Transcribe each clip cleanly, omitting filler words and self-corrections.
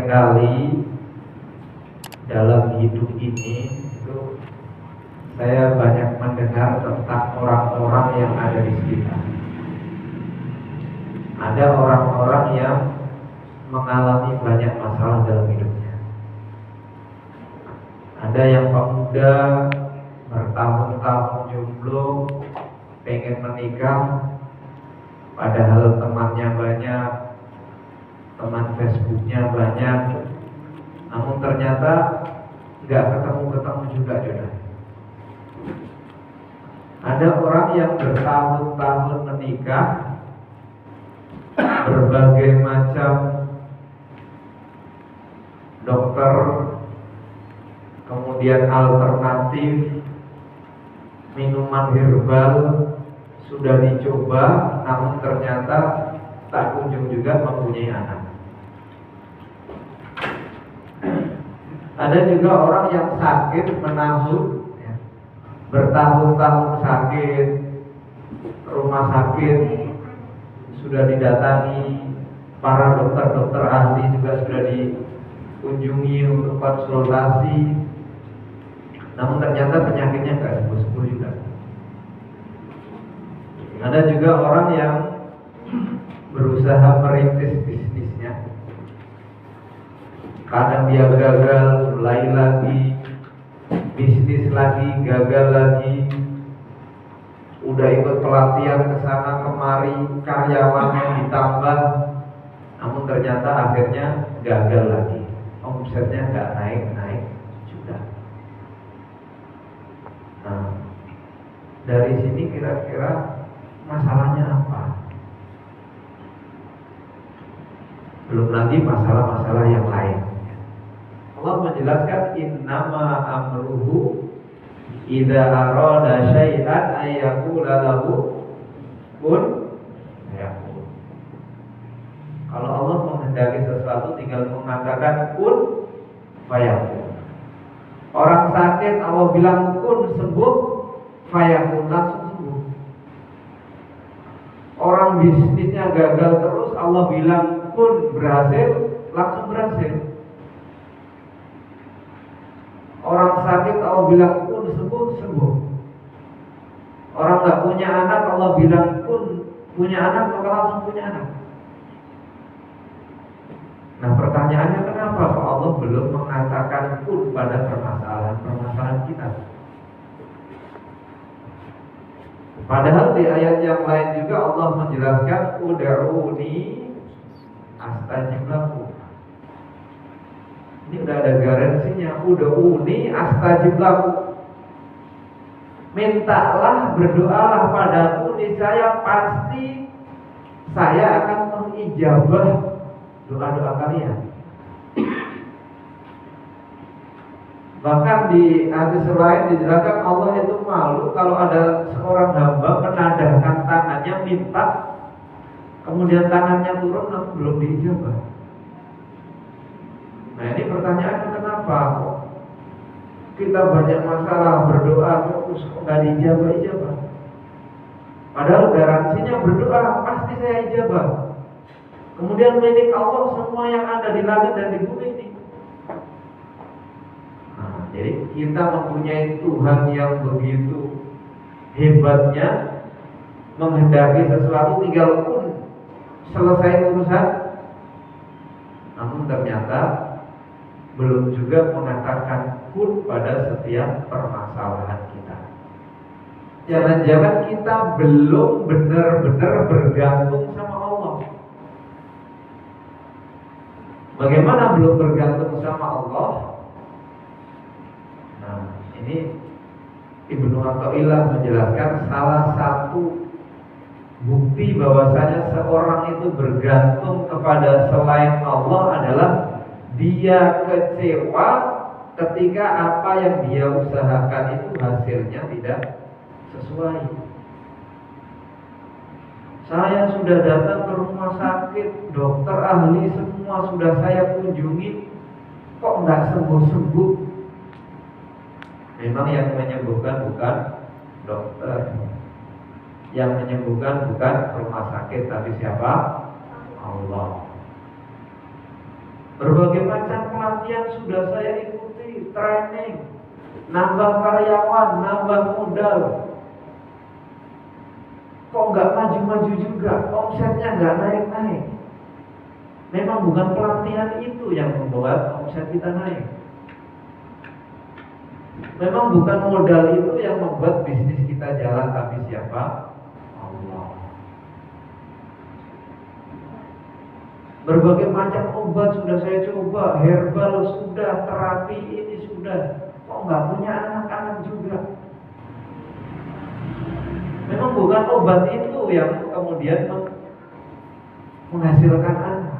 seringkali dalam hidup ini itu saya banyak mendengar tentang orang-orang yang ada di sekitar. Ada orang-orang yang mengalami banyak masalah dalam hidupnya. Ada yang pemuda bertahun-tahun jomblo, pengen menikah, padahal temannya banyak, teman Facebooknya banyak, namun ternyata nggak ketemu-ketemu juga jodohnya. Ada orang yang bertahun-tahun menikah, berbagai macam dokter, kemudian alternatif, minuman herbal sudah dicoba, namun ternyata tak kunjung juga mempunyai anak. Ada juga orang yang sakit menahun, ya, bertahun-tahun sakit, rumah sakit sudah didatangi, para dokter-dokter ahli juga sudah dikunjungi untuk konsultasi, namun ternyata penyakitnya nggak sembuh-sembuh juga. Ada juga orang yang berusaha merintis bisnisnya, kadang dia gagal, mulai lagi, bisnis lagi, gagal lagi, udah ikut pelatihan ke sana kemari, karyawannya ditambah, namun ternyata akhirnya gagal lagi, omsetnya nggak naik juga. Nah, dari sini kira-kira masalahnya apa? Belum lagi masalah-masalah yang lain. Allah menjelaskan innama amruhu idza arada syai'an ayyaqula lahu kun fayakun. Kalau Allah menghendaki sesuatu tinggal mengatakan kun fayakun. Orang sakit Allah bilang kun sembuh, fayakun langsung sembuh. Orang bisnisnya gagal terus Allah bilang kun berhasil, langsung berhasil. Orang sakit Allah bilang kun sembuh, sembuh. Orang gak punya anak Allah bilang kun punya anak, maka langsung punya anak. Nah pertanyaannya kenapa Allah belum mengatakan kun pada permasalahan kita? Padahal di ayat yang lain juga Allah menjelaskan ud'uni astajib lakum. Ini udah ada garansinya, ud'uni astajib lakum. Mintalah, berdoalah padaku, niscaya pasti saya akan mengijabah doa-doa kalian. Bahkan di hadis lain dijelaskan Allah itu malu kalau ada seorang hamba menadahkan tangannya minta, kemudian tangannya turun namun belum diijabah. Nah ini pertanyaannya kenapa kok kita banyak masalah berdoa terus kok nggak diijabah? Padahal garansinya berdoa pasti saya ijabah. Kemudian milik Allah semua yang ada di langit dan di bumi ini. Nah, jadi kita mempunyai Tuhan yang begitu hebatnya, menghendaki sesuatu tinggal pun selesai urusan, namun ternyata belum juga mengatakan kun pada setiap permasalahan kita. Jangan-jangan kita belum benar-benar bergantung sama Allah. Bagaimana belum bergantung sama Allah? Nah, ini Ibnu Athaillah menjelaskan salah satu bukti bahwasanya seorang itu bergantung kepada selain Allah adalah dia kecewa ketika apa yang dia usahakan itu hasilnya tidak sesuai. Saya sudah datang ke rumah sakit, dokter ahli semua sudah saya kunjungi, kok nggak sembuh-sembuh? Memang yang menyembuhkan bukan dokter, yang menyembuhkan bukan rumah sakit, tapi siapa? Allah. Berbagai macam pelatihan sudah saya ikuti, training, nambah karyawan, nambah modal. Kok nggak maju-maju juga, omsetnya nggak naik-naik. Memang bukan pelatihan itu yang membuat omset kita naik. Memang bukan modal itu yang membuat bisnis kita jalan, tapi siapa? Allah. Berbagai macam obat sudah saya coba, herbal sudah, terapi ini sudah. Kok nggak punya anak-anak juga? Memang bukan obat itu yang kemudian menghasilkan anak.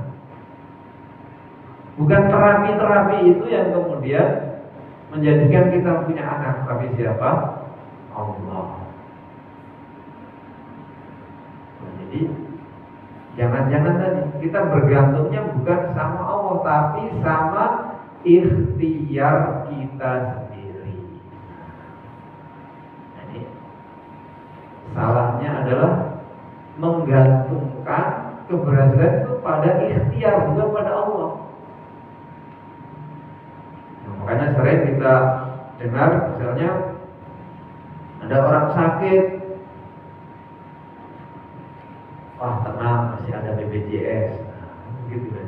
Bukan terapi-terapi itu yang kemudian menjadikan kita punya anak, tapi siapa? Allah. Jadi jangan-jangan tadi kita bergantungnya bukan sama Allah, tapi sama ikhtiar kita sendiri. Jadi salahnya adalah menggantungkan keberhasilan itu pada ikhtiar, bukan pada Allah. Makanya sering kita dengar misalnya ada orang sakit, wah tenang, masih ada BPJS, gitu kan.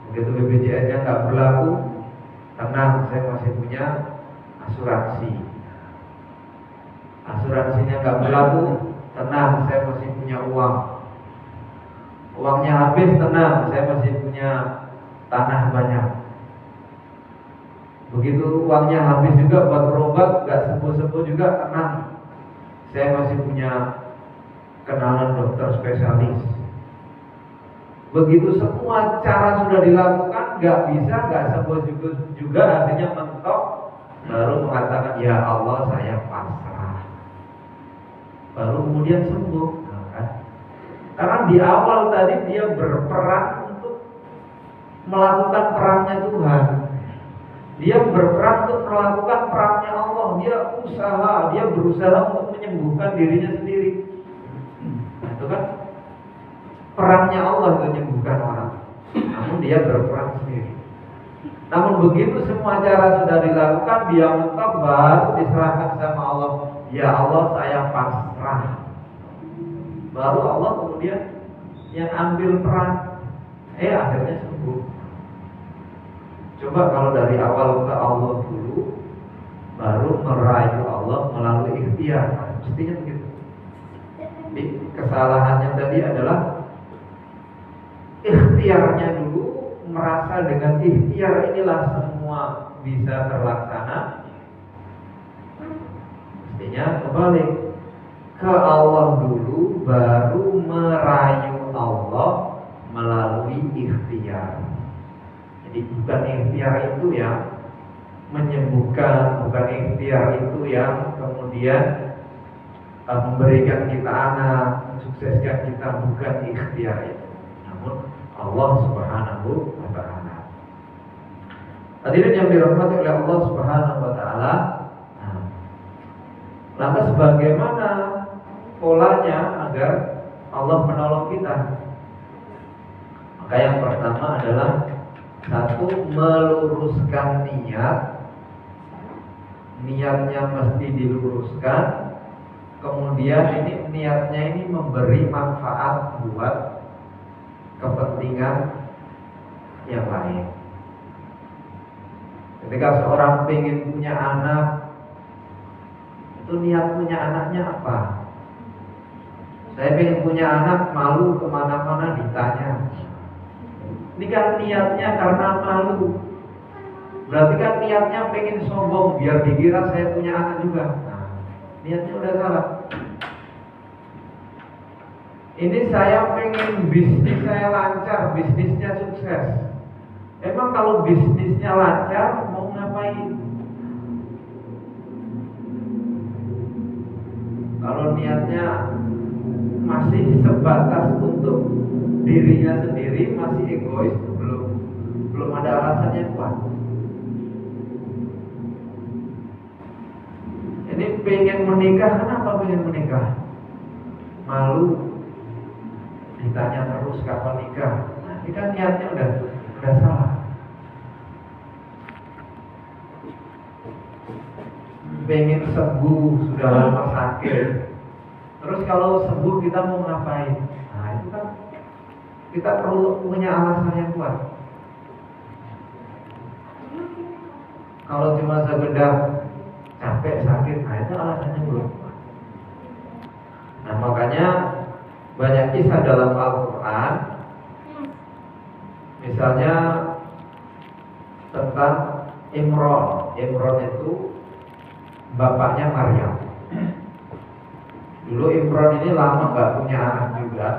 Begitu BPJS-nya nggak berlaku, tenang, saya masih punya asuransi. Asuransinya nggak berlaku, tenang, saya masih punya uang. Uangnya habis, tenang, saya masih punya tanah banyak. Begitu uangnya habis juga buat berobat, nggak sembuh-sembuh juga, tenang, saya masih punya kenalan dokter spesialis. Begitu semua cara sudah dilakukan, nggak bisa, nggak sembuh juga, artinya mentok, baru mengatakan ya Allah saya pasrah, baru kemudian sembuh. Nah, kan? Karena di awal tadi dia berperan untuk melakukan perannya Tuhan. Dia berperan untuk melakukan perannya Allah. Dia usaha, dia berusaha untuk menyembuhkan dirinya sendiri. Nah, itu kan perannya Allah untuk menyembuhkan orang. Namun dia berperan sendiri. Namun begitu semua cara sudah dilakukan, dia mentok, baru diserahkan sama Allah. Ya Allah saya pasrah. Baru Allah kemudian yang ambil peran. Akhirnya sembuh. Coba kalau dari awal ke Allah dulu, baru merayu Allah melalui ikhtiar, mestinya begitu. Jadi kesalahannya tadi adalah ikhtiarnya dulu, merasa dengan ikhtiar inilah semua bisa terlaksana. Mestinya kebalik, ke Allah dulu, baru merayu Allah melalui ikhtiar. Jadi bukan ikhtiar itu yang menyembuhkan, bukan ikhtiar itu yang kemudian memberikan kita anak, mensukseskan kita, bukan ikhtiar itu. Namun Allah Subhanahu wa ta'ala. Hadirin yang dirahmati oleh Allah Subhanahu wa ta'ala. Lantas bagaimana polanya agar Allah menolong kita? Maka yang pertama adalah satu, meluruskan niat. Niatnya mesti diluruskan. Kemudian niatnya ini memberi manfaat buat kepentingan yang lain. Ketika seorang ingin punya anak, itu niat punya anaknya apa? Saya ingin punya anak, malu kemana-mana ditanya. Ini kan niatnya karena malu. Berarti kan niatnya pengen sombong biar dikira saya punya anak juga. Nah, niatnya udah salah. Ini saya pengen bisnis saya lancar, bisnisnya sukses. Emang kalau bisnisnya lancar mau ngapain? Kalau niatnya masih sebatas untuk dirinya sendiri, masih egois, belum ada alasan yang kuat. Ini pengen menikah, kenapa pengen menikah? Malu ditanya terus kapan nikah. Nah, ini kan niatnya udah Udah salah. Pengen sembuh, sudah lama sakit. Terus kalau sembuh kita mau ngapain? Nah itu kan kita perlu punya alasan yang kuat. Kalau cuma sekedar capek, sakit, nah itu alasannya belum kuat. Nah makanya banyak kisah dalam Al-Quran, misalnya tentang Imran. Imran itu bapaknya Maryam. Dulu Imran ini lama gak punya anak juga,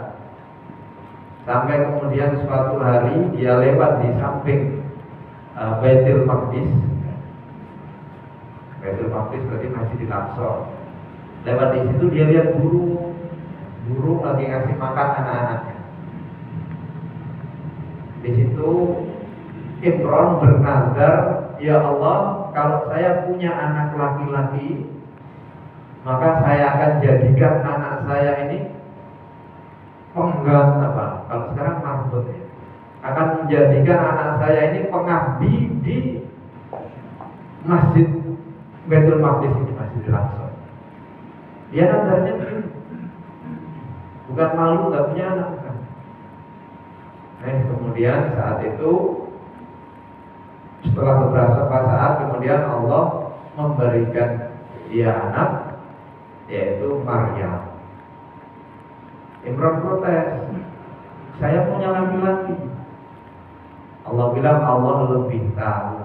sampai kemudian suatu hari dia lewat di samping Baitul Maqdis. Baitul Maqdis berarti masih di Aqsa. Lewat di situ dia lihat burung lagi ngasih makan anak-anaknya. Di situ Imran bernazar, ya Allah, kalau saya punya anak laki-laki, maka saya akan jadikan anak saya ini penggang apa? Kalau sekarang marbot ya. Akan menjadikan anak saya ini pengabdi di Masjid Baitul Maqdis ini, Masjidil Aqsa. Dia nazarnya begini. Bukan malu nggak punya anak kan? Kemudian saat itu setelah beberapa saat kemudian Allah memberikan dia anak, yaitu Maryam. Imran protes, saya punya laki-laki. Allah bilang Allah lebih tahu.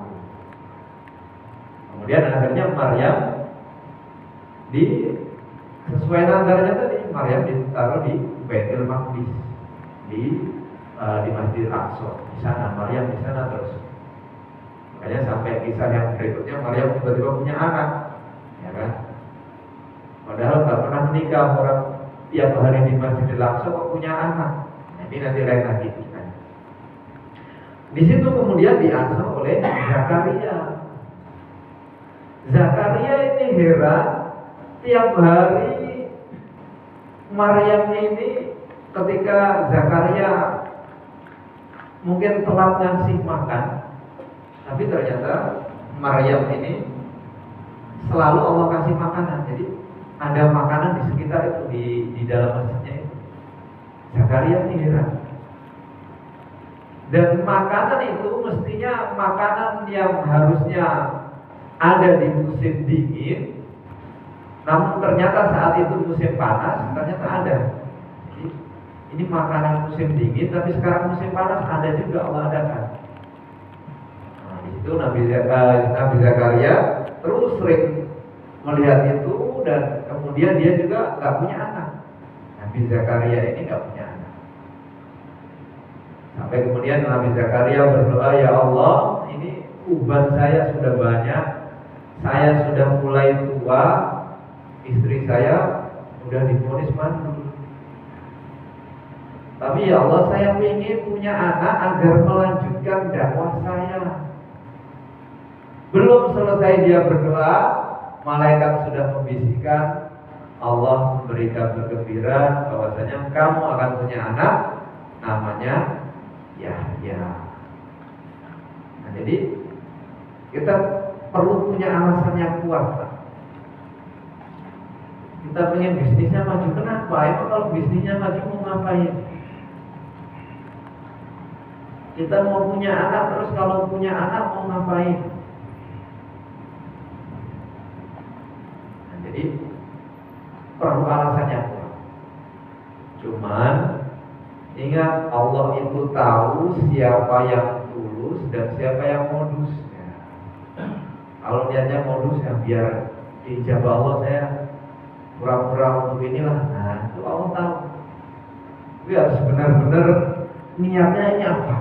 Kemudian akhirnya Maryam sesuai nazarnya tadi, Maryam ditaruh di Baitul Maqdis, di Masjid Aqsa. Di sana Maryam, di sana terus. Makanya sampai kisah yang berikutnya Maryam tiba-tiba punya anak, ya kan? Padahal nggak pernah menikah, orang tiap hari di Masjidil Aqsa kok punya anak. Ini nanti lain lagi. Di situ kemudian diasuh oleh Zakaria. Zakaria ini heran, tiap hari Maryam ini ketika Zakaria mungkin telat ngasih makan, tapi ternyata Maryam ini selalu Allah kasih makanan. Jadi ada makanan di sekitar itu, di dalam masjidnya itu. Zakaria ini heran. Dan makanan itu mestinya makanan yang harusnya ada di musim dingin, namun ternyata saat itu musim panas, ternyata ada. Jadi, ini makanan musim dingin, tapi sekarang musim panas ada juga Allah adakan. Nah, di situ Nabi Zakaria terus sering melihat itu, dan kemudian dia juga nggak punya anak. Nabi Zakaria ini nggak punya anak. Sampai kemudian Nabi Zakaria berdoa, ya Allah, ini uban saya sudah banyak, saya sudah mulai tua, istri saya sudah divonis mandul. Tapi ya Allah, saya ingin punya anak agar melanjutkan dakwah saya. Belum selesai dia berdoa, malaikat sudah membisikkan, Allah memberikan bergembira bahwasanya kamu akan punya anak, namanya Yahya. Nah, jadi kita perlu punya alasan yang kuat, Pak. Kita pengen bisnisnya maju, kenapa? Emang kalau bisnisnya maju mau ngapain? Kita mau punya anak, terus kalau punya anak mau ngapain? Nah, jadi perlu alasan yang kuat. Cuman ingat, Allah itu tahu siapa yang tulus dan siapa yang modus. Kalau niatnya modus, ya biar diijabah Allah, saya pura-pura untuk inilah. Nah, itu Allah tahu. Tapi harus benar-benar niatnya ini apa.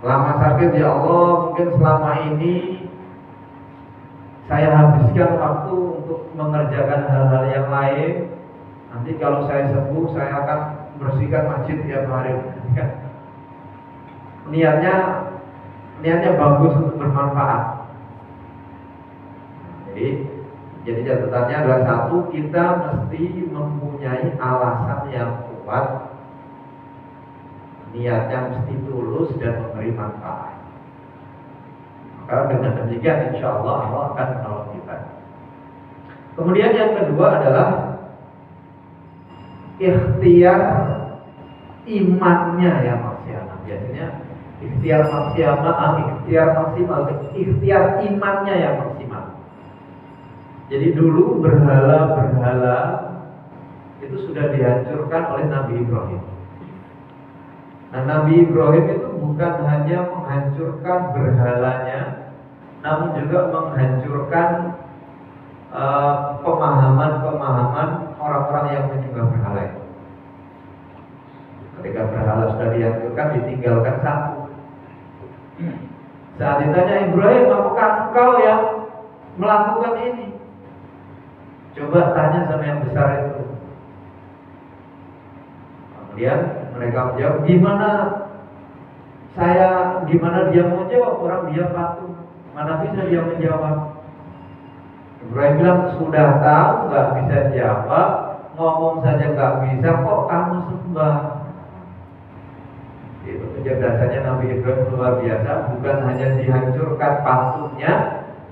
Lama sakit, ya Allah, mungkin selama ini saya habiskan waktu untuk mengerjakan hal-hal yang lain. Nanti kalau saya sembuh, saya akan bersihkan masjid tiap hari. Niatnya bagus untuk bermanfaat. Jadi catatannya adalah satu, kita mesti mempunyai alasan yang kuat niatnya mesti tulus dan memberi manfaat. Maka dengan demikian insya Allah Allah akan menolong kita. Kemudian yang kedua adalah ikhtiar imannya yang maksimal. Biasanya ikhtiar maksimal, ikhtiar imannya yang maksimal. Jadi dulu berhala-berhala itu sudah dihancurkan oleh Nabi Ibrahim. Nah, Nabi Ibrahim itu bukan hanya menghancurkan berhalanya, namun juga menghancurkan pemahaman-pemahaman orang-orang yang menyembah berhala itu. Ketika berhala sudah dihancurkan, ditinggalkan satu. Saat ditanya Ibrahim, apakah engkau yang melakukan ini? Coba tanya sama yang besar itu. Kemudian mereka menjawab, gimana dia mau jawab, orang dia patung, mana bisa dia menjawab. Ibrahim bilang, sudah tahu nggak bisa jawab, ngomong saja nggak bisa, kok kamu sembah? Itu kecerdasannya Nabi Ibrahim luar biasa. Bukan hanya dihancurkan patungnya,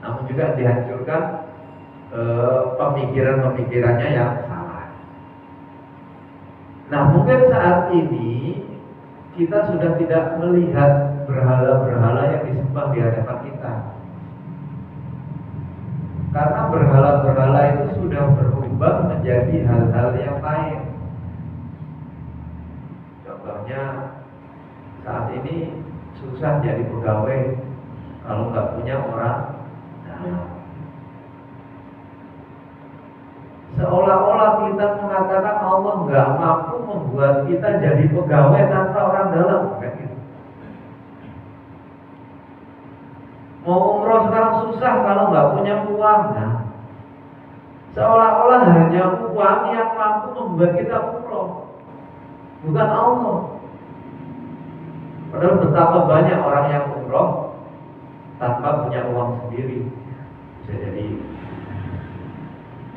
namun juga dihancurkan pemikiran-pemikirannya yang salah. Nah, mungkin saat ini kita sudah tidak melihat berhala-berhala yang disembah di hadapan kita, karena berhala-berhala itu sudah berubah menjadi hal-hal yang lain. Contohnya, saat ini susah jadi pegawai kalau nggak punya orang. Seolah-olah kita mengatakan Allah nggak mampu membuat kita jadi pegawai tanpa orang dalam, kan gitu. Mau umroh sekarang susah kalau nggak punya uang. Nah, seolah-olah hanya uang yang mampu membuat kita umroh, bukan Allah. Padahal betapa banyak orang yang umroh tanpa punya uang sendiri. Bisa jadi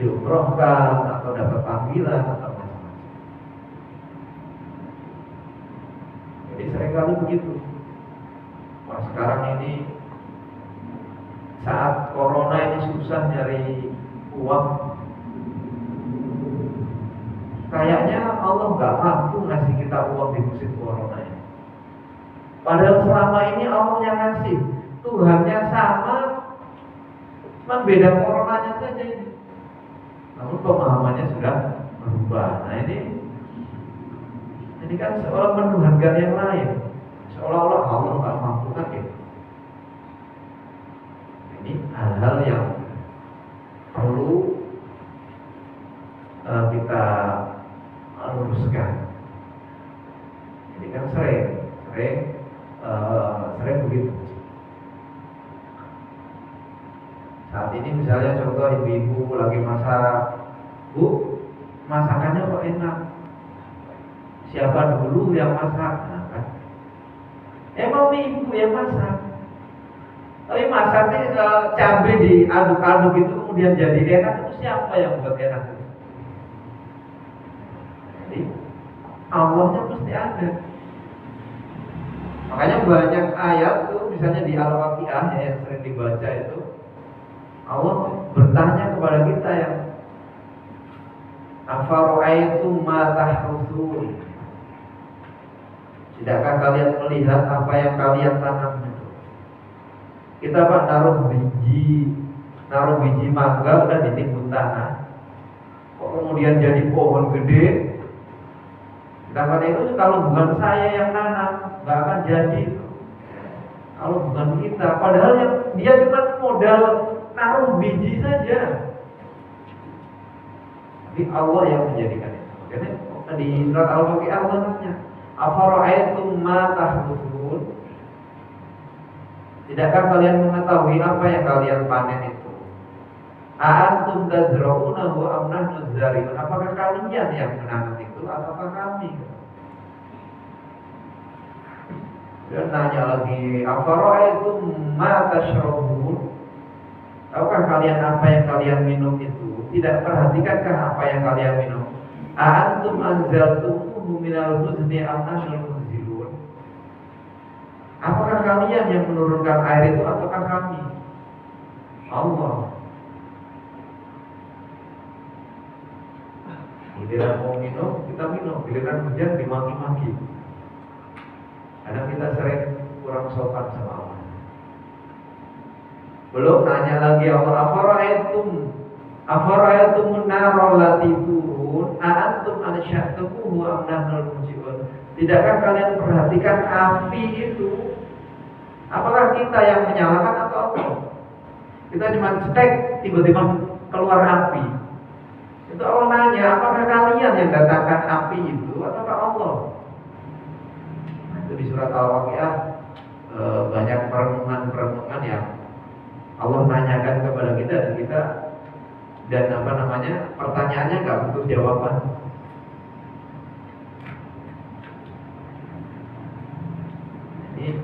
diumrohkan atau dapat panggilan atau macam-macam. Jadi seringkali begitu. Wah, sekarang ini saat corona ini susah nyari uang, kayaknya Allah nggak mampu ngasih kita uang di musim corona ini. Padahal selama ini Allah yang ngasih, Tuhannya sama, cuma beda coronanya saja ini. Namun pemahamannya sudah berubah. Nah, ini kan seolah menuhankan yang lain, seolah-olah Allah nggak mampu, kan gitu. Ini hal-hal yang perlu kita luruskan. Ini kan sering begitu. Saat ini misalnya contoh ibu-ibu lagi masak, Bu, masakannya kok enak. Siapa dulu yang masak? Nah, kan? Emang ibu yang masak. Tapi masaknya cabai diaduk-aduk itu kemudian jadi enak, itu siapa yang buat enak itu? Jadi Allahnya mesti ada. Makanya banyak ayat tuh, misalnya di Al-Waqiah yang sering dibaca itu, Allah bertanya kepada kita yang afara'aitum ma tahrusun, tidakkah kalian melihat apa yang kalian tanam itu? Kita naruh biji mangga udah ditimbun tanah, kok kemudian jadi pohon gede. Karena itu kalau bukan saya yang nanam nggak akan jadi. Kalau bukan kita, padahal yang dia cuma modal naruh biji saja. Tapi Allah yang menjadikan itu. Jadi di surat Al-Waqiah Allah nanya, afara'aitum ma tahrusun, tidakkah kalian mengetahui apa yang kalian panen itu? A'antum tazra'unahu am nahnu zari'un, apakah kalian yang menanam itu ataukah kami? Dia nanya lagi, afara'aitum ma tashrabun, tahukah kalian apa yang kalian minum itu? Tidak perhatikankah apa yang kalian minum? A'antum anzaltumuhu minal muzni am nahnul munzilun, Apakah kalian yang menurunkan air itu ataukah kami? Allah. Giliran mau minum, kita minum. Giliran hujan, dimaki-maki. Karena kita sering kurang sopan sama Allah. Belum nanya lagi Allah, afara'aytum an-nara allati turun a'antum ansha'tumuhu am nahnul munshirun. Tidakkah kalian perhatikan api itu? Apakah kita yang menyalakan atau Allah? Kita cuma cetek, tiba-tiba keluar api. Itu Allah nanya, apakah kalian yang datangkan api itu ataukah Allah? Itu di surat Al-Waqiah banyak perenungan yang Allah nanyakan kepada kita dan pertanyaannya nggak butuh jawaban. Ini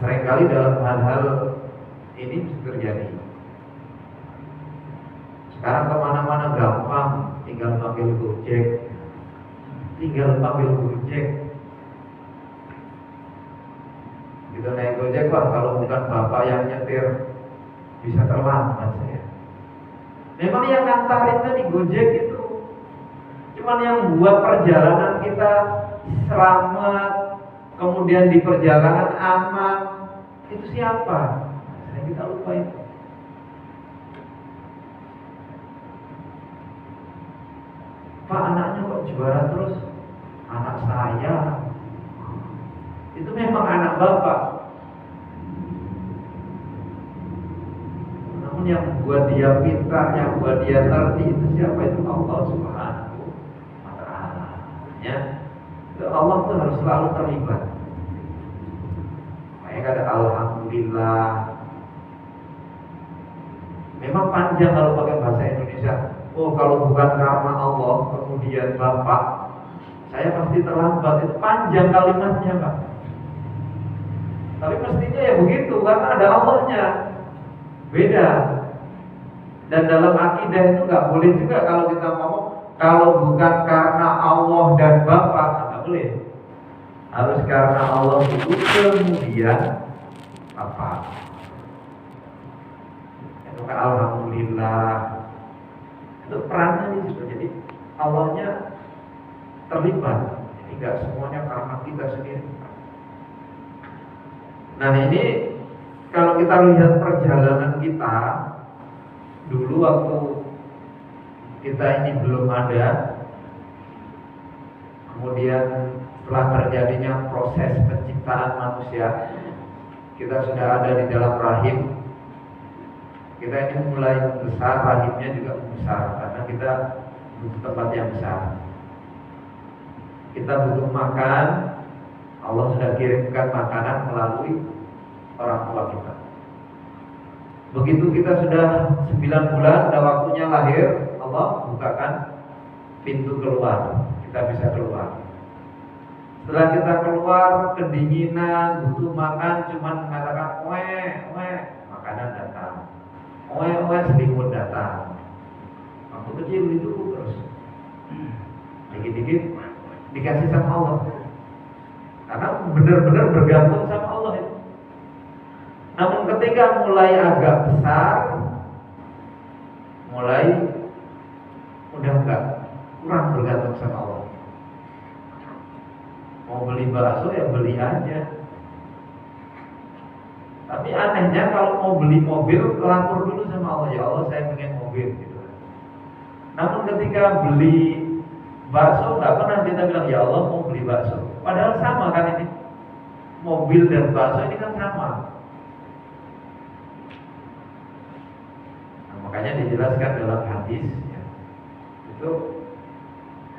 seringkali dalam hal-hal ini bisa terjadi. Sekarang kemana-mana gampang, tinggal panggil Gojek. Gitu naik Gojek, Pak, kalau bukan bapak yang nyetir bisa terlambat saya. Memang yang ngantarin tadi Gojek itu, cuman yang buat perjalanan kita selamat, kemudian di perjalanan aman, itu siapa? Nah, kita lupa itu. Pak, anaknya kok juara terus? Anak saya. Itu memang anak bapak. Namun yang buat dia pintar, yang buat dia ngerti itu siapa? Itu Allah Subhanahu wa ta'ala. Ya. Allah itu harus selalu terlibat. Makanya kata alhamdulillah. Memang panjang kalau pakai bahasa Indonesia. Oh, kalau bukan karena Allah, kemudian Bapak, saya pasti terlambat. Itu panjang kalimatnya, Pak. Tapi mestinya ya begitu, karena ada Allahnya. Beda. Dan dalam akidah itu nggak boleh juga kalau kita ngomong kalau bukan karena Allah dan Bapak, nggak boleh. Harus karena Allah itu kemudian Bapak. Itu kan alhamdulillah. Itu perannya di situ. Jadi Allahnya terlibat. Jadi nggak semuanya karena kita sendiri. Nah ini kalau kita lihat perjalanan kita dulu waktu kita ini belum ada, kemudian setelah terjadinya proses penciptaan manusia, kita sudah ada di dalam rahim. Kita ini mulai membesar, rahimnya juga membesar karena kita butuh tempat yang besar. Kita butuh makan, Allah sudah kirimkan makanan melalui orang tua kita. Begitu kita sudah 9 bulan, ada waktunya lahir, Allah bukakan pintu keluar, kita bisa keluar. Setelah kita keluar, kedinginan, butuh makan, cuman mengatakan makanan datang. Selimut datang. Waktu kecil itu terus dikit-dikit dikasih sama Allah. Karena benar-benar bergantung sama Allah itu. Namun ketika mulai agak besar, mulai udah enggak, kurang bergantung sama Allah. Mau beli bakso ya beli aja. Tapi anehnya kalau mau beli mobil, lapor dulu sama Allah, ya Allah saya pengen mobil gitu. Namun ketika beli bakso nggak pernah kita bilang ya Allah mau beli bakso. Padahal sama kan ini, mobil dan bakso ini kan sama. Nah, makanya dijelaskan dalam hadis ya, itu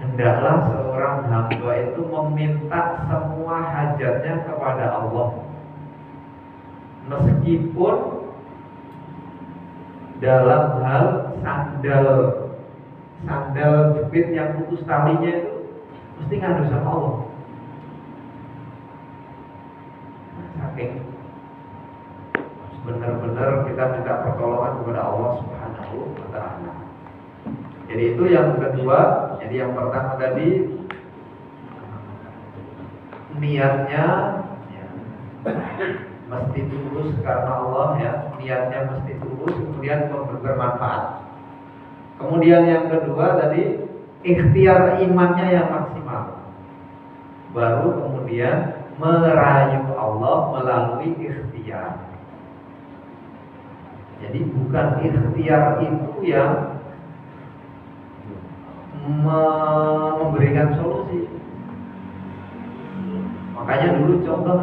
hendaklah seorang hamba itu meminta semua hajatnya kepada Allah. Meskipun dalam hal sandal jepit yang putus talinya itu mesti ngadu sama Allah. Saking benar-benar kita minta pertolongan kepada Allah Subhanahu wa ta'ala. Jadi itu yang kedua. Jadi yang pertama tadi niatnya ya, mesti tulus karena Allah ya, niatnya mesti tulus, kemudian bermanfaat. Kemudian yang kedua tadi ikhtiar imannya yang maksimal. Baru kemudian merayu Allah melalui ikhtiar. Jadi bukan ikhtiar itu yang memberikan solusi. Makanya dulu contoh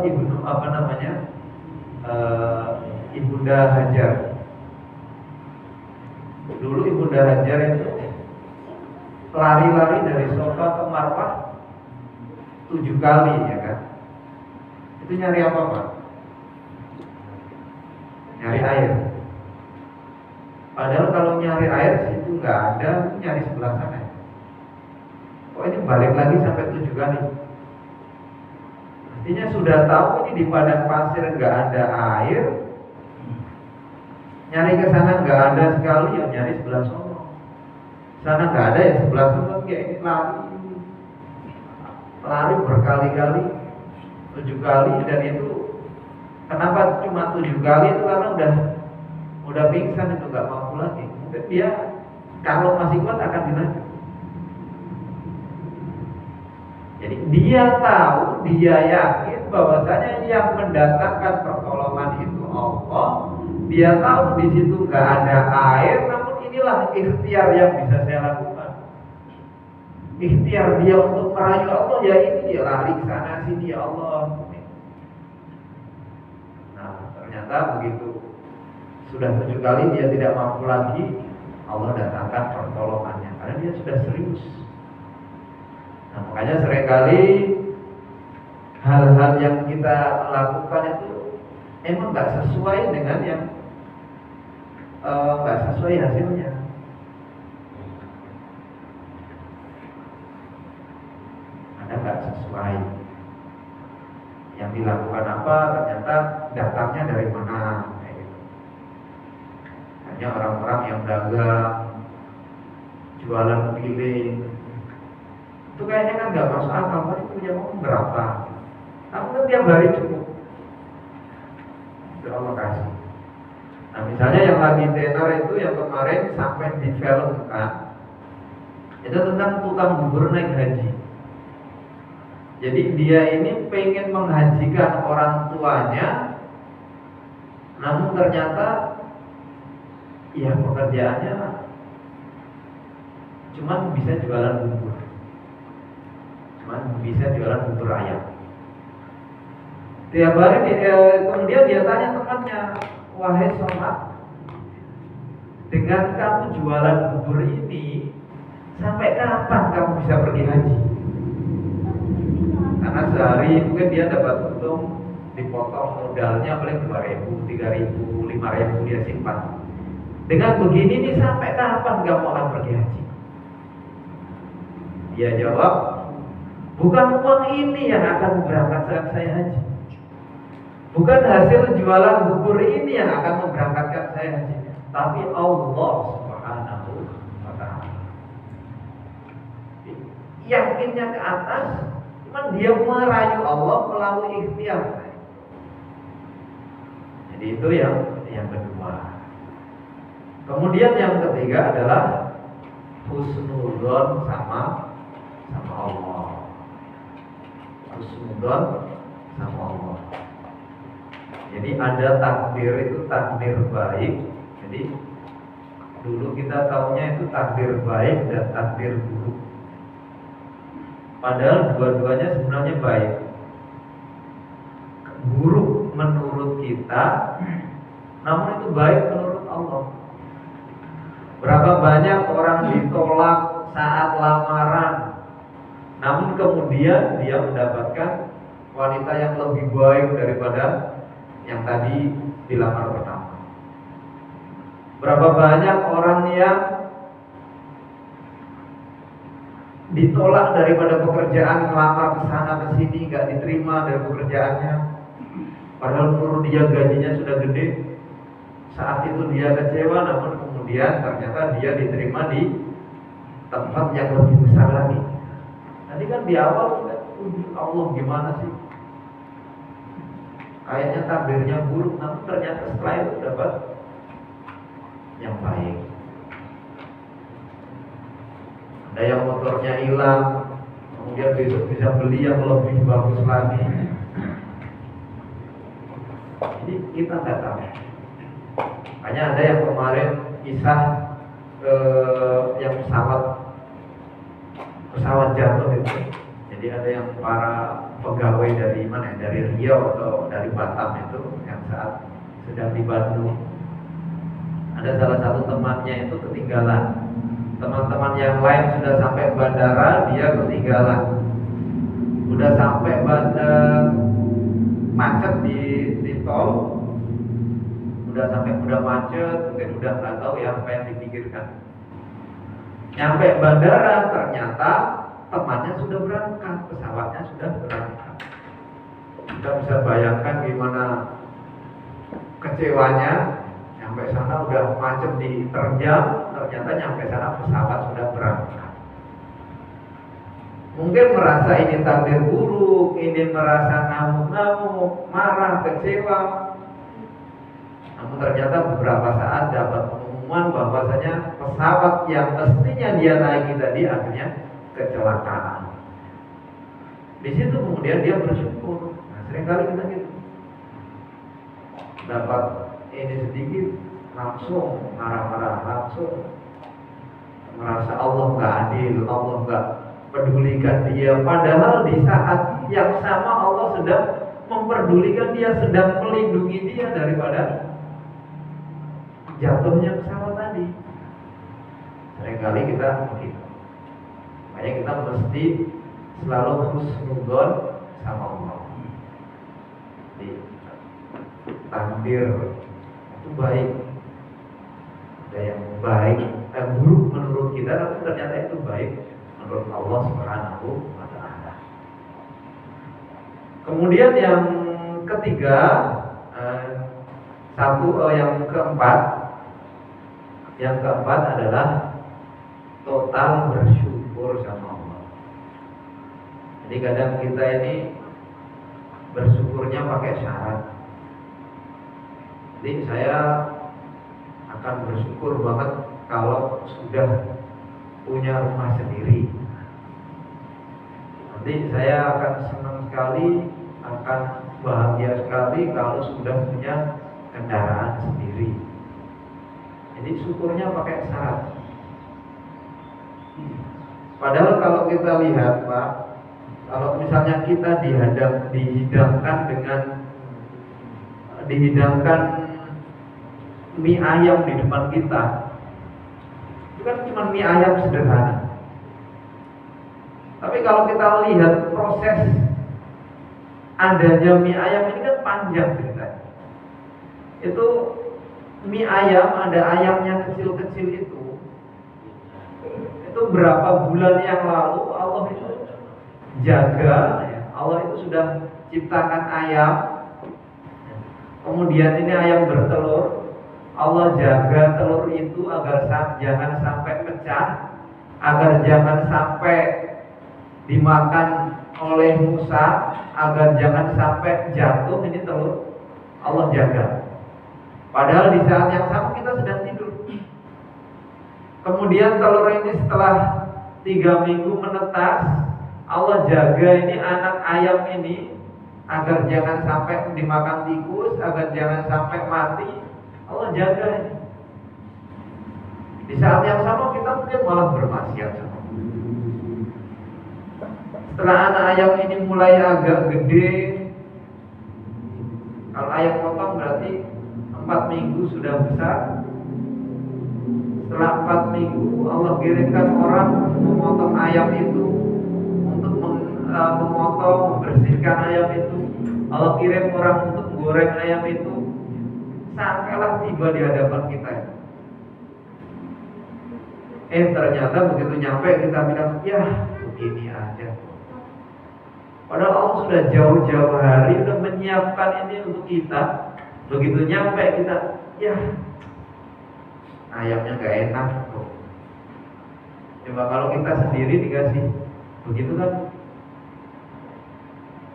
Ibunda Hajar. Dulu Ibunda Hajar itu lari-lari dari Safa ke Marwah 7 kali ya kan. Itu nyari apa Pak? Nyari air. Padahal kalau nyari air situ nggak ada, nyari sebelah sana. Oh ini balik lagi sampai 7 kali. Artinya sudah tahu ini di padang pasir nggak ada air, nyari ke sana nggak ada sekali, ya nyari sebelah sono. Sana nggak ada ya sebelah sono, kayak ini lari berkali-kali, 7 kali, dan itu kenapa cuma 7 kali itu karena udah pingsan, itu nggak mampu lagi. Mungkin dia kalau masih kuat akan dilanjut. Jadi dia tahu, dia yakin bahwasanya yang mendatangkan pertolongan itu Allah. Dia tahu di situ nggak ada air, namun inilah ikhtiar yang bisa saya lakukan. Ikhtiar dia untuk merayu Allah, ya ini dia lari ke sana sini ya Allah. Nah ternyata begitu sudah 7 kali dia tidak mampu lagi, Allah datangkan pertolongannya karena dia sudah serius. Nah makanya seringkali hal-hal yang kita lakukan itu emang nggak sesuai dengan yang nggak sesuai hasilnya. Ada nggak sesuai yang dilakukan apa, ternyata datangnya dari mana. Hanya orang-orang yang dagang, jualan keliling, itu kayaknya kan nggak masuk akal. Paling punya uang berapa? Kamu kan tiap hari cukup. Itu Allah kasih. Nah misalnya yang lagi tenar itu yang kemarin sampai difilmkan, itu tentang tukang bubur naik haji. Jadi dia ini pengen menghajikan orang tuanya, namun ternyata ya pekerjaannya cuman bisa jualan bubur, cuman bisa jualan bubur ayam. Tiap hari kemudian dia tanya temannya, wahai sobat, dengan kamu jualan bubur ini, sampai kapan kamu bisa pergi haji? Karena sehari mungkin dia dapat untung, dipotong modalnya paling 2.000, 3.000, 5.000 dia simpan. Dengan begini nih sampai kapan kamu akan pergi haji? Dia jawab, bukan uang ini yang akan memberangkatkan saya haji. Bukan hasil jualan bubur ini yang akan memberangkatkan saya haji, tapi Allah Subhanahu wa ta'ala. Yakinnya ke atas, cuman dia merayu Allah melalui ikhtiar. Jadi itu yang kedua. Kemudian yang ketiga adalah husnudzon sama Allah. Husnudzon sama Allah. Jadi ada takdir itu takdir baik. Jadi dulu kita taunya itu takdir baik dan takdir buruk. Padahal dua-duanya sebenarnya baik. Buruk menurut kita, namun itu baik menurut Allah. Berapa banyak orang ditolak saat lamaran, namun kemudian dia mendapatkan wanita yang lebih baik daripada yang tadi dilamar pertama. Berapa banyak orang yang ditolak daripada pekerjaan, melamar ke sana ke sini nggak diterima dari pekerjaannya, padahal menurut dia gajinya sudah gede. Saat itu dia kecewa, namun kemudian ternyata dia diterima di tempat yang lebih besar lagi. Tadi kan di awal Allah gimana sih? kayaknya takdirnya buruk, namun ternyata setelah itu dapat yang baik. Ada yang motornya hilang, kemudian besok bisa beli yang lebih bagus lagi. Jadi kita nggak tahu. Makanya ada yang kemarin kisah yang pesawat jatuh itu. Jadi ada yang para pegawai dari mana? Dari Riau atau dari Batam itu yang saat sedang di Bandung. Ada salah satu temannya itu ketinggalan. Teman-teman yang lain sudah sampai bandara, dia ketinggalan. Udah sampai bandar macet di tol. Udah macet, mungkin udah nggak tahu ya apa yang dipikirkan. Nyampe bandara ternyata temannya sudah berangkat, pesawatnya sudah berangkat. Kita bisa bayangkan gimana kecewanya. Sampai sana udah macet diterjang, ternyata nyampe sana pesawat sudah berangkat. Mungkin merasa ini takdir buruk, ini merasa ngamuk-ngamuk, marah, kecewa. Namun ternyata beberapa saat dapat pengumuman bahwasanya pesawat yang mestinya dia naiki tadi akhirnya kecelakaan. Di situ kemudian dia bersyukur. Nah, seringkali kita gitu. Dapat ini sedikit langsung marah-marah, langsung merasa Allah nggak adil, Allah nggak pedulikan dia. Padahal di saat yang sama Allah sedang memperdulikan dia, sedang melindungi dia daripada jatuhnya pesawat tadi. Seringkali kita begitu. Makanya kita mesti selalu husnudzon sama Allah. Jadi takdir itu baik, ada yang baik, buruk menurut kita, tapi ternyata itu baik menurut Allah Subhanahu wa Ta'ala. Kemudian yang ketiga, yang keempat adalah total bersyukur sama Allah. Jadi kadang kita ini bersyukurnya pakai syarat. Jadi saya akan bersyukur banget kalau sudah punya rumah sendiri. Nanti saya akan senang sekali, akan bahagia sekali kalau sudah punya kendaraan sendiri. Jadi syukurnya pakai syarat. Padahal kalau kita lihat Pak, kalau misalnya kita dihidangkan mie ayam di depan kita, itu kan cuma mie ayam sederhana. Tapi kalau kita lihat proses adanya mie ayam ini kan panjang ceritanya. Itu mie ayam, ada ayamnya kecil-kecil itu berapa bulan yang lalu Allah itu jaga, ya. Allah itu sudah ciptakan ayam. Kemudian ini ayam bertelur, Allah jaga telur itu agar jangan sampai pecah, agar jangan sampai dimakan oleh Musa, agar jangan sampai jatuh ini telur, Allah jaga. Padahal di saat yang sama kita sedang tidur. Kemudian telur ini setelah 3 minggu menetas, Allah jaga ini anak ayam ini agar jangan sampai dimakan tikus, agar jangan sampai mati. Allah jaga ini. Di saat yang sama kita mungkin malah bermaksiat. Setelah anak ayam ini mulai agak gede, kalau ayam potong berarti 4 minggu sudah besar. Setelah 4 minggu Allah kirimkan orang memotong ayam itu, untuk memotong, membersihkan ayam itu. Allah kirim orang untuk goreng ayam itu. Sampailah tiba di hadapan kita. Ternyata begitu nyampe kita bilang, ya begini aja. Padahal Allah sudah jauh-jauh hari sudah menyiapkan ini untuk kita. Begitu nyampe kita, ya ayamnya gak enak kok. Coba kalau kita sendiri dikasih begitu kan,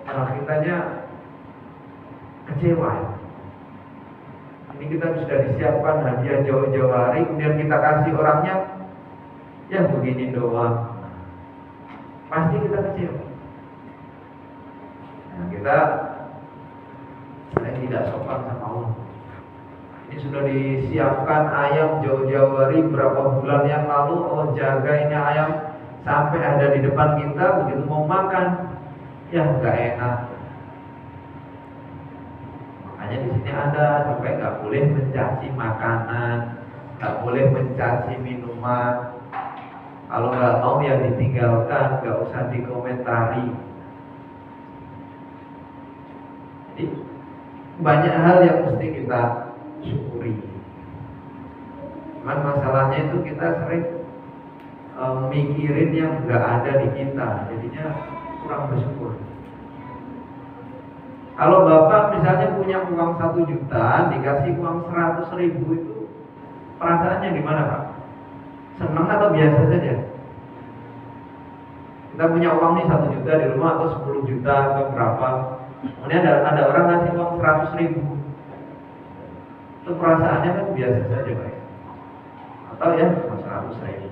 kalau kitanya kecewa. Ini kita sudah disiapkan hadiah jauh-jauh hari, kemudian kita kasih orangnya ya begini doang, pasti kita kecewa. Nah, kita sering tidak sopan sama Allah. Ini sudah disiapkan ayam jauh-jauh hari, berapa bulan yang lalu Allah jaga ini ayam sampai ada di depan kita, begitu mau makan ya nggak enak. Makanya di sini ada sampai nggak boleh mencaci makanan, nggak boleh mencaci minuman. Kalau nggak mau ya ditinggalkan, nggak usah dikomentari. Jadi banyak hal yang mesti kita syukuri. Cuman masalahnya itu kita sering mikirin yang nggak ada di kita, jadinya kurang bersyukur. Kalau bapak misalnya punya uang 1 juta, dikasih uang 100.000, itu perasaannya gimana pak? Senang atau biasa saja? Kita punya uang nih 1 juta di rumah atau 10 juta atau berapa, kemudian ada orang ngasih uang 100.000, itu perasaannya kan biasa saja pak, atau ya cuma 100.000.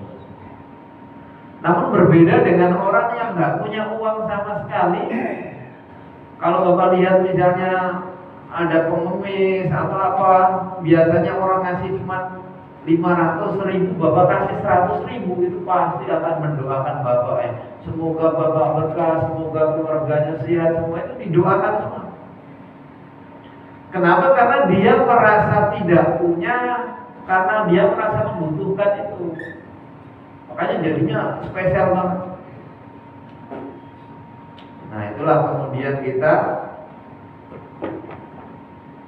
Namun berbeda dengan orang yang nggak punya uang sama sekali. Kalau bapak lihat misalnya ada pengemis atau apa, biasanya orang ngasih cuma 500.000, bapak kasih 100.000, itu pasti akan mendoakan bapak ya. Semoga bapak berkah, semoga keluarganya sehat, semua itu didoakan semua. Kenapa? Karena dia merasa tidak punya, karena dia merasa membutuhkan itu. Makanya jadinya spesial banget. Nah itulah kemudian kita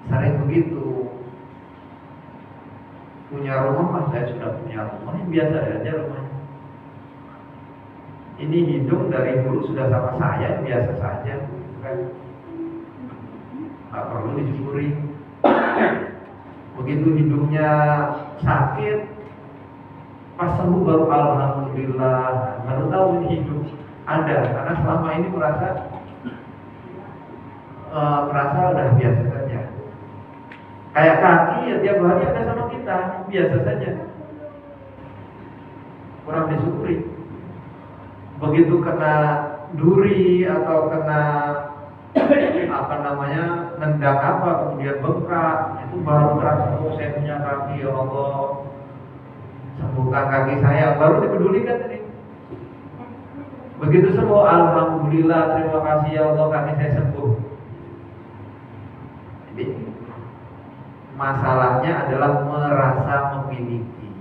sering begitu. Punya rumah, saya sudah punya rumah, ini biasa aja rumahnya. Ini hidung dari dulu sudah sama saya, biasa saja kan? Nggak perlu disyukuri. Begitu hidungnya sakit, pas sembuh baru alhamdulillah, baru tahu ini hidup ada. Karena selama ini merasa udah biasa saja. Kayak kaki ya tiap hari ada sama kita, biasa saja, kurang disyukuri. Begitu kena duri atau kena nendang apa, kemudian bengkak, itu baru terasa, oh saya punya kaki, ya Allah sembuhkan kaki saya, baru dipedulikan ini. Begitu sembuh, alhamdulillah, terima kasih ya Allah kaki saya sembuh. Jadi masalahnya adalah merasa memiliki.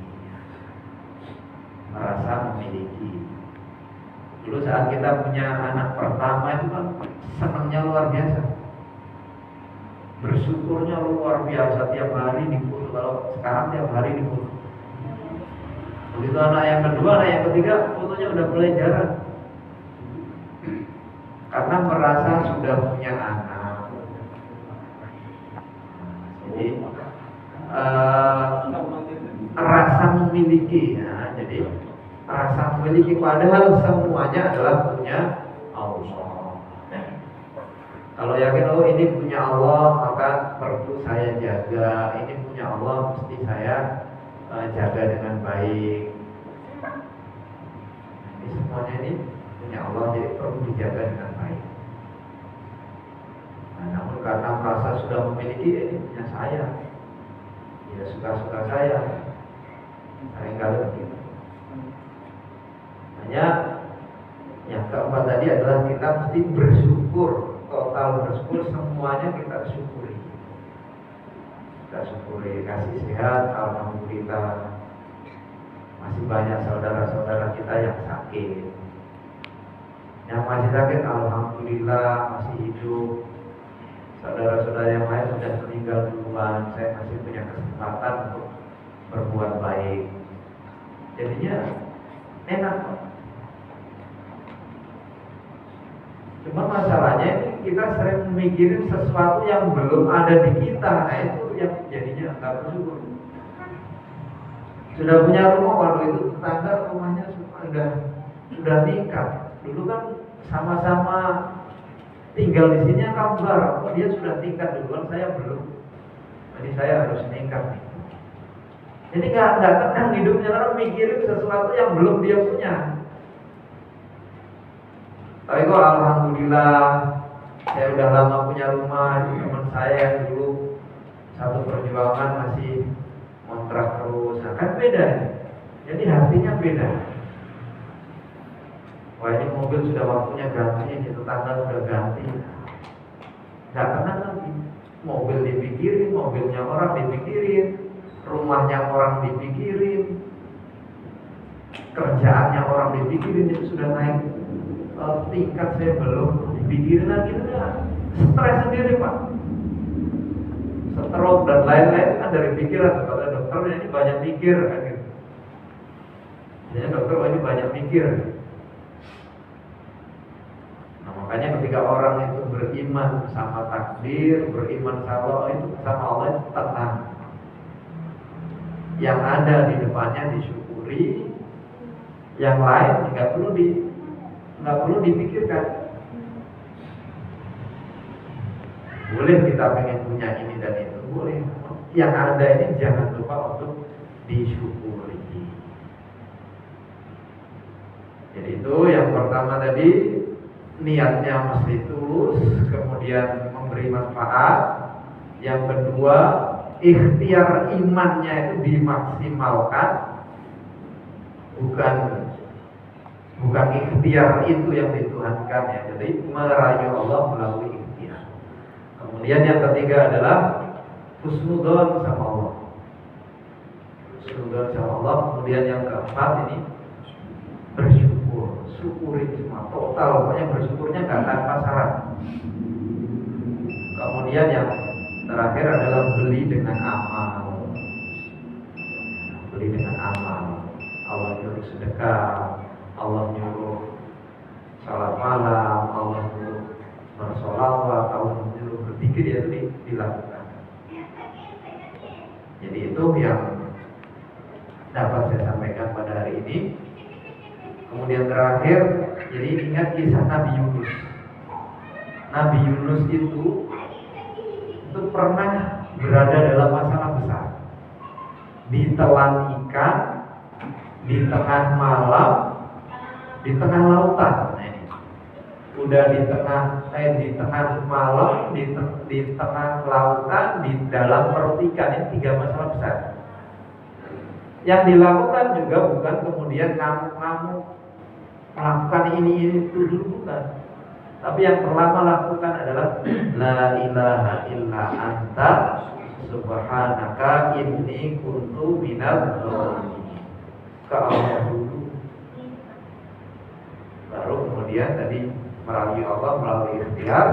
Dulu saat kita punya anak pertama itu kan senangnya luar biasa, bersyukurnya luar biasa, tiap hari difoto. Kalau sekarang tiap hari difoto. Begitu anak yang kedua, anak yang ketiga, fotonya udah mulai jarang, karena merasa sudah punya anak. Jadi rasa memiliki ya, jadi rasa memiliki, padahal semuanya adalah punya Allah. Kalau yakin oh ini punya Allah, maka perlu saya jaga. Ini punya Allah, mesti saya jaga dengan baik. Ini semuanya ini punya Allah, jadi perlu dijaga dengan baik. Nah, namun karena merasa sudah memiliki, ini punya saya, ya suka-suka saya, seringkali begitu. Hanya yang keempat tadi adalah kita mesti bersyukur, total bersyukur, semuanya kita syukuri. Kita syukuri, kasih sehat, alhamdulillah. Masih banyak saudara-saudara kita yang sakit. Yang masih sakit, alhamdulillah masih hidup. Saudara-saudara yang lain sudah meninggal duluan, saya masih punya kesempatan untuk berbuat baik. Jadinya enak. Cuma masalahnya ini kita sering mikirin sesuatu yang belum ada di kita. Nah itu yang jadinya enggak bersyukur. Sudah punya rumah, waduh itu tetangga rumahnya sudah nikah. Dulu kan sama-sama tinggal di sini kabar, oh dia sudah tingkat duluan, saya belum. Jadi saya harus meningkat nih. Jadi nggak tenang hidupnya, orang mikirin sesuatu yang belum dia punya. Tapi kok alhamdulillah saya udah lama punya rumah, teman saya yang dulu satu perjuangan masih kontrak terus, nah kan beda. Jadi hatinya beda. Wah ini mobil sudah waktunya ganti, ini tetangga sudah ganti. Nggak tenang lagi. Mobil dipikirin, mobilnya orang dipikirin, rumahnya orang dipikirin, kerjaannya orang dipikirin, itu sudah naik tingkat, saya belum dipikirin lagi, udah stres sendiri Pak. Stroke dan lain-lain kan dari pikiran. Kata dokter ini banyak pikir kan gitu. Jadi dokter ini banyak pikir. Nah makanya ketika orang itu beriman sama takdir, beriman sama Allah itu tenang. Yang ada di depannya disyukuri, yang lain nggak perlu dipikirkan. Boleh kita pengen punya ini dan itu, boleh. Yang ada ini jangan lupa untuk disyukuri. Jadi itu yang pertama tadi, niatnya mesti tulus, kemudian memberi manfaat. Yang kedua, ikhtiar imannya itu dimaksimalkan, bukan ikhtiar itu yang dituhankan ya. Jadi merayu Allah melalui ikhtiar. Kemudian yang ketiga adalah husnudzon sama Allah. Husnudzon sama Allah. Kemudian yang keempat ini bersyukur, syukurin semua total, pokoknya bersyukurnya nggak tanpa syarat. Kemudian yang terakhir adalah beli dengan amal. Beli dengan amal. Allah nyuruh sedekah, Allah nyuruh salat malam, Allah nyuruh bersolawat, Allah nyuruh berzikir, ya itu dilakukan. Jadi itu yang dapat saya sampaikan pada hari ini. Kemudian terakhir, jadi ingat kisah Nabi Yunus. Nabi Yunus itu pernah berada dalam masalah besar. Ditelan ikan di tengah malam, di tengah lautan. Nah, ini. Udah di tengah malam, di tengah lautan, di dalam perut ikan. Ini 3 masalah besar. Yang dilakukan juga bukan kemudian ngamuk-ngamuk melakukan ini itu dulu, bukan. Tapi yang pertama lakukan adalah la ilaha illa anta subhanaka inni kuntu minadz dzalimin. Ke Allah dulu. Baru kemudian tadi merayu Allah melalui ikhtiar.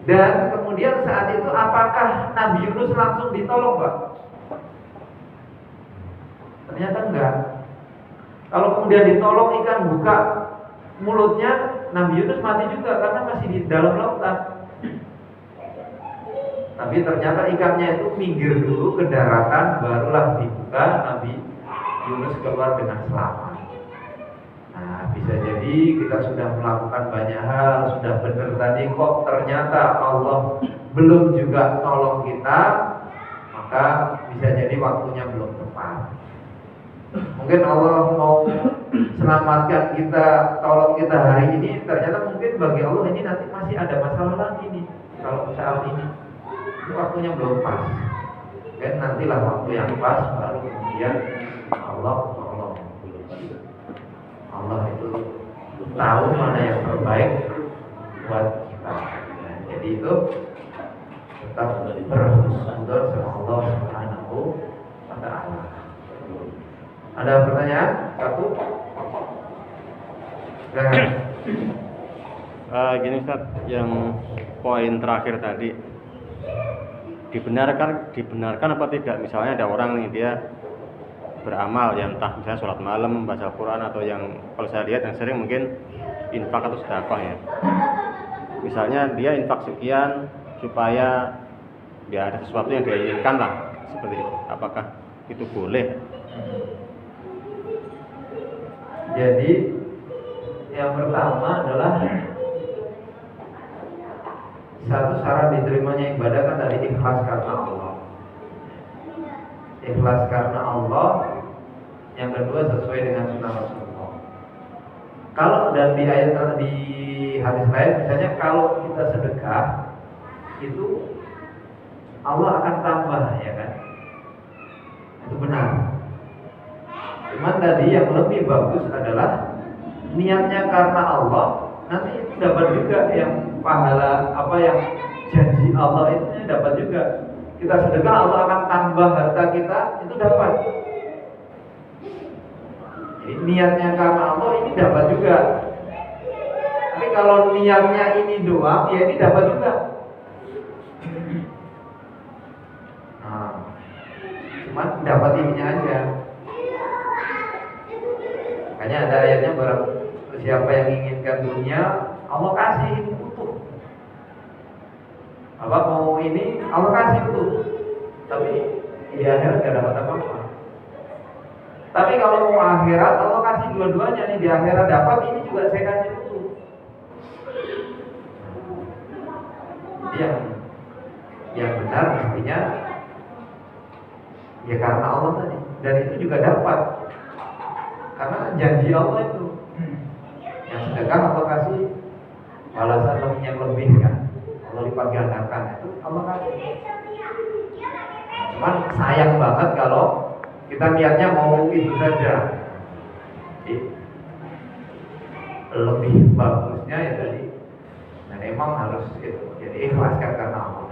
Dan kemudian saat itu apakah Nabi Yunus langsung ditolong, Pak? Ternyata enggak. Kalau kemudian ditolong ikan buka mulutnya, Nabi Yunus mati juga karena masih di dalam lautan. Tapi ternyata ikannya itu minggir dulu ke daratan, barulah dibuka, Nabi Yunus keluar dengan selamat. Nah, bisa jadi kita sudah melakukan banyak hal, sudah benar tadi, kok ternyata Allah belum juga tolong kita, maka bisa jadi waktunya belum tepat. Mungkin Allah mau selamatkan kita, tolong kita hari ini, ternyata mungkin bagi Allah ini nanti masih ada masalah lagi nih. Kalau saat ini waktunya belum pas, kan nantilah waktu yang pas baru kemudian Allah tolong. Allah itu tahu mana yang terbaik buat kita. Nah, jadi itu tetap berhusnudzon sama Allah Subhanahu wa Ta'ala. Ada pertanyaan? Satu? Gini Ustaz, yang poin terakhir tadi, dibenarkan apa tidak? Misalnya ada orang nih, dia beramal yang entah misalnya sholat malam, baca Quran, atau yang kalau saya lihat yang sering mungkin infak atau sedekah ya. Misalnya dia infak sekian supaya dia ada sesuatu yang dia inginkan lah, seperti itu. Apakah itu boleh? Jadi yang pertama adalah Satu syarat diterimanya ibadah kan dari ikhlas karena Allah. Ikhlas karena Allah. Yang kedua sesuai dengan sunnah Rasulullah. Kalau dan di ayat di hadis lain misalnya kalau kita sedekah itu Allah akan tambah, ya kan? Itu benar. Cuman tadi yang lebih bagus adalah niatnya karena Allah, nanti itu dapat juga yang pahala apa yang janji Allah itu dapat juga. Kita sedekah Allah akan tambah harta kita, itu dapat. Jadi niatnya karena Allah ini dapat juga. Tapi kalau niatnya ini doang, ya ini dapat juga. Nah, cuman dapat ininya aja. Makanya ada ayatnya barang siapa yang inginkan dunia, Allah kasih ini utuh. Apa mau ini, Allah kasih utuh. Tapi di akhirat gak dapat apa-apa. Tapi kalau mau akhirat, Allah kasih dua-duanya nih. Di akhirat dapat, ini juga saya kasih utuh. Yang benar mestinya ya karena Allah tadi. Dan itu juga dapat. Karena janji Allah itu. Yang sedekah Allah kasih balasan yang lebih kan. Allah lipat gandakan itu Allah kasih. Cuman sayang banget kalau kita niatnya mau itu saja. Jadi, lebih bagusnya ya tadi. Dan emang harus itu. Jadi ikhlaskan karena Allah.